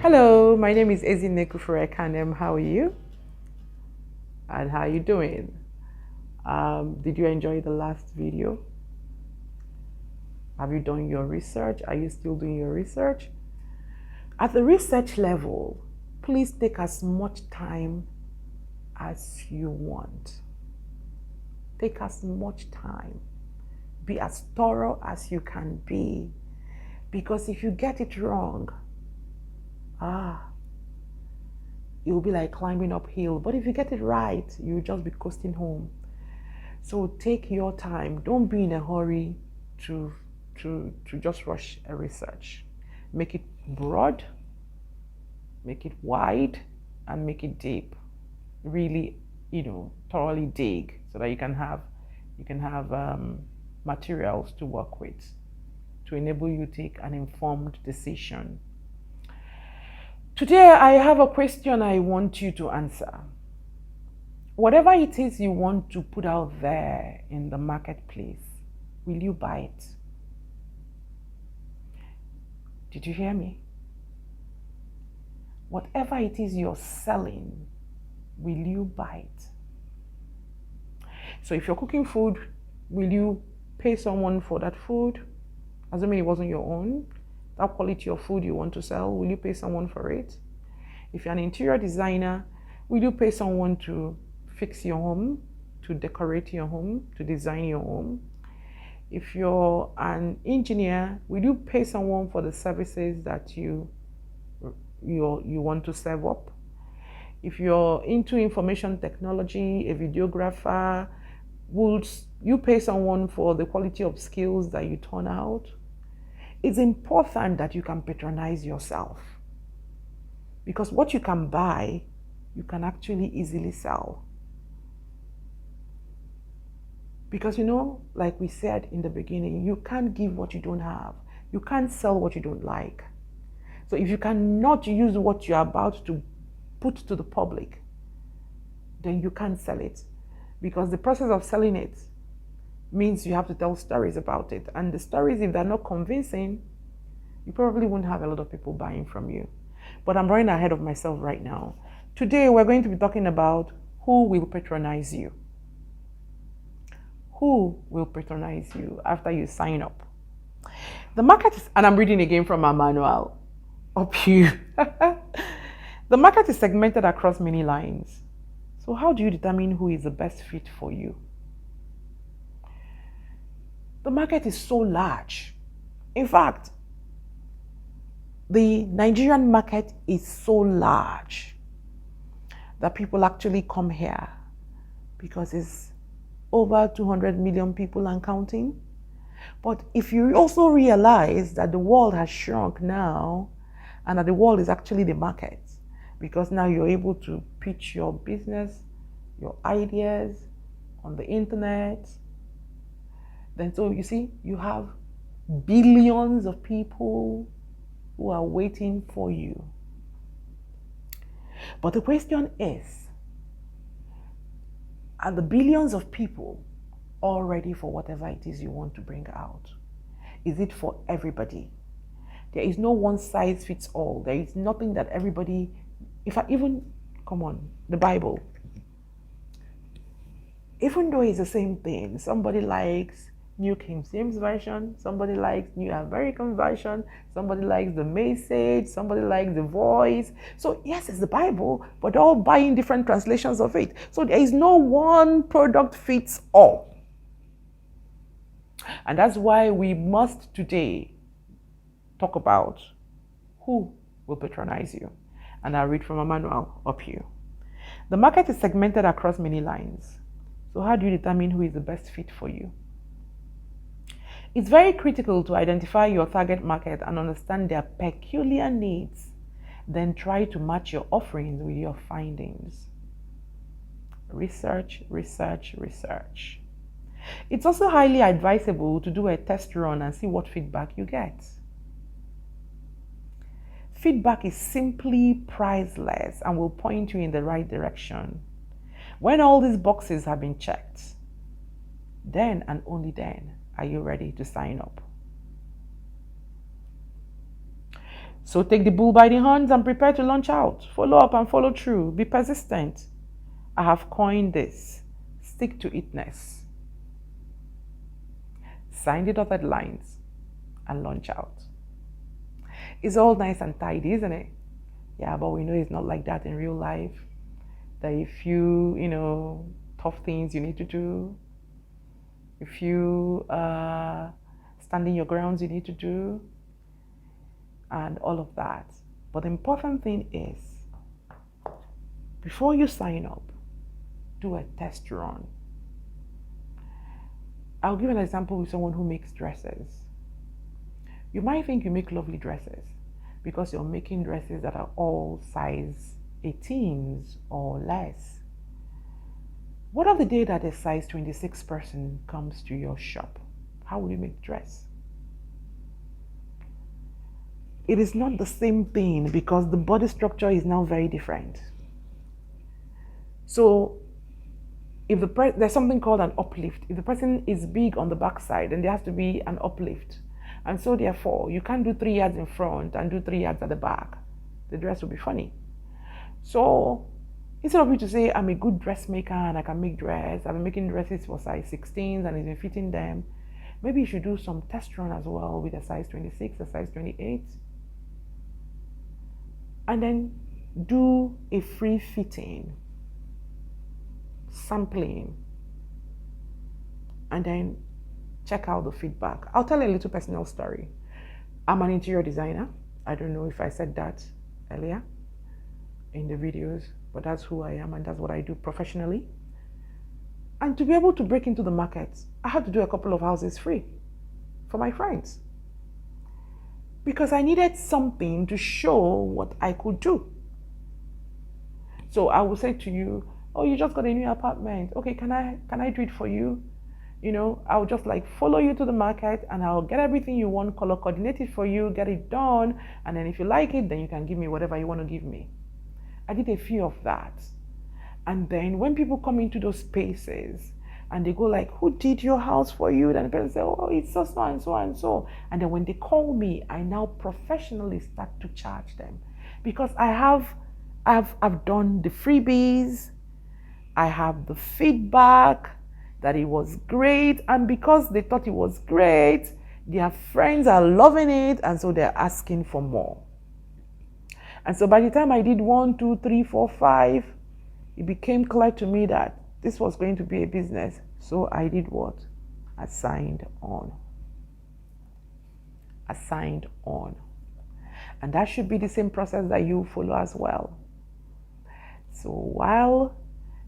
Hello, my name is Ezinne You. How are you? And how are you doing? Did you enjoy the last video? Have you done your research? Are you still doing your research? At the research level, please take as much time as you want. Take as much time. Be as thorough as you can be. Because if you get it wrong, it will be like climbing uphill. But if you get it right, you'll just be coasting home. So take your time. Don't be in a hurry to just rush a research. Make it broad, make it wide, and make it deep. Really, thoroughly dig so that you can have materials to work with to enable you to take an informed decision. Today, I have a question I want you to answer. Whatever it is you want to put out there in the marketplace, will you buy it? Did you hear me? Whatever it is you're selling, will you buy it? So if you're cooking food, will you pay someone for that food? Assuming it wasn't your own, that quality of food you want to sell, will you pay someone for it? If you're an interior designer, will you pay someone to fix your home, to decorate your home, to design your home? If you're an engineer, will you pay someone for the services that you want to serve up? If you're into information technology, a videographer, would you pay someone for the quality of skills that you turn out? It's important that you can patronize yourself, because what you can buy, you can actually easily sell. Because like we said in the beginning, you can't give what you don't have. You can't sell what you don't like. So if you cannot use what you're about to put to the public, then you can't sell it. Because the process of selling it means you have to tell stories about it. And the stories, if they're not convincing, you probably won't have a lot of people buying from you. But I'm running ahead of myself right now. Today, we're going to be talking about who will patronize you. Who will patronize you after you sign up? The market is, and I'm reading again from our manual, UpYou. The market is segmented across many lines. So how do you determine who is the best fit for you? The market is so large. In fact, the Nigerian market is so large that people actually come here because it's over 200 million people and counting. But if you also realize that the world has shrunk now, and that the world is actually the market, because now you're able to pitch your business, your ideas on the internet, then so you see, you have billions of people who are waiting for you. But the question is, are the billions of people all ready for whatever it is you want to bring out? Is it for everybody? There is no one size fits all. There is nothing that everybody, come on, the Bible. Even though it's the same thing, somebody likes New King James Version, somebody likes New American Version, somebody likes the Message, somebody likes the Voice. So yes, it's the Bible, but they're all buying different translations of it. So there is no one product fits all. And that's why we must today talk about who will patronize you. And I'll read from a manual, UpYou. The market is segmented across many lines. So how do you determine who is the best fit for you? It's very critical to identify your target market and understand their peculiar needs. Then try to match your offerings with your findings. Research, research, research. It's also highly advisable to do a test run and see what feedback you get. Feedback is simply priceless and will point you in the right direction. When all these boxes have been checked, then and only then are you ready to sign up. So take the bull by the horns and prepare to launch out. Follow up and follow through. Be persistent. I have coined this. Stick to itness. Sign the dotted lines and launch out. It's all nice and tidy, isn't it? Yeah, but we know it's not like that in real life. That a few, tough things you need to do, a few standing your grounds you need to do, and all of that. But the important thing is, before you sign up, do a test run. I'll give an example with someone who makes dresses. You might think you make lovely dresses because you're making dresses that are all size 18s or less. What of the day that a size 26 person comes to your shop? How will you make the dress? It is not the same thing because the body structure is now very different. So if there's something called an uplift. If the person is big on the backside, then there has to be an uplift. And so therefore, you can't do 3 yards in front and do 3 yards at the back. The dress will be funny. So instead of you to say, I'm a good dressmaker and I can make dress, I've been making dresses for size 16s and it's been fitting them, maybe you should do some test run as well with a size 26, a size 28. And then do a free fitting, sampling, and then check out the feedback. I'll tell you a little personal story. I'm an interior designer. I don't know if I said that earlier in the videos, but that's who I am and that's what I do professionally. And to be able to break into the market, I had to do a couple of houses free for my friends because I needed something to show what I could do. So I will say to you, oh, you just got a new apartment. Okay, can I do it for you? I'll just follow you to the market and I'll get everything you want, color coordinate it for you, get it done. And then if you like it, then you can give me whatever you want to give me. I did a few of that. And then when people come into those spaces and they go who did your house for you? Then the person say, oh, it's so and so and so. And then when they call me, I now professionally start to charge them because I've done the freebies. I have the feedback that it was great, and because they thought it was great, their friends are loving it, and so they're asking for more. And so by the time I did 1, 2, 3, 4, 5, it became clear to me that this was going to be a business. So I did what? I signed on. And that should be the same process that you follow as well. So while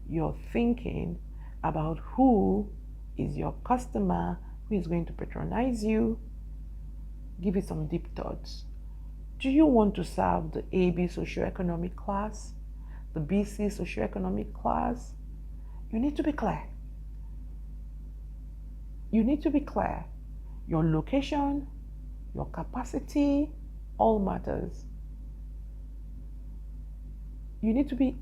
you're thinking about who is your customer, who is going to patronize you, give it some deep thoughts. Do you want to serve the AB socioeconomic class, the BC socioeconomic class? You need to be clear. Your location, your capacity, all matters. You need to be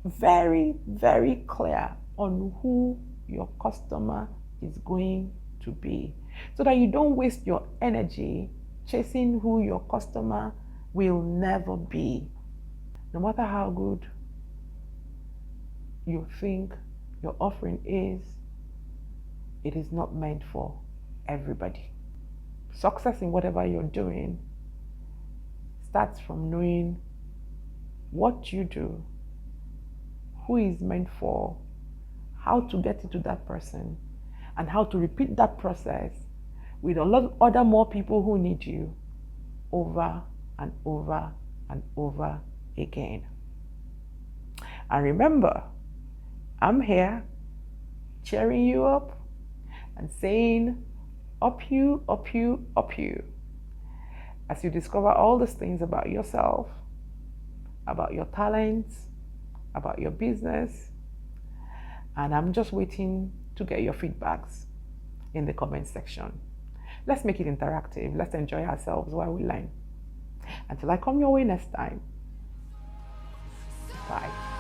very, very clear on who your customer is going to be so that you don't waste your energy chasing who your customer will never be. No matter how good you think your offering is, it is not meant for everybody. Success in whatever you're doing starts from knowing what you do, who is meant for, how to get it to that person, and how to repeat that process with a lot of other more people who need you over and over and over again. And remember, I'm here cheering you up and saying, up you, up you, up you. As you discover all these things about yourself, about your talents, about your business, and I'm just waiting to get your feedbacks in the comment section. Let's make it interactive. Let's enjoy ourselves while we learn. Until I come your way next time. Bye.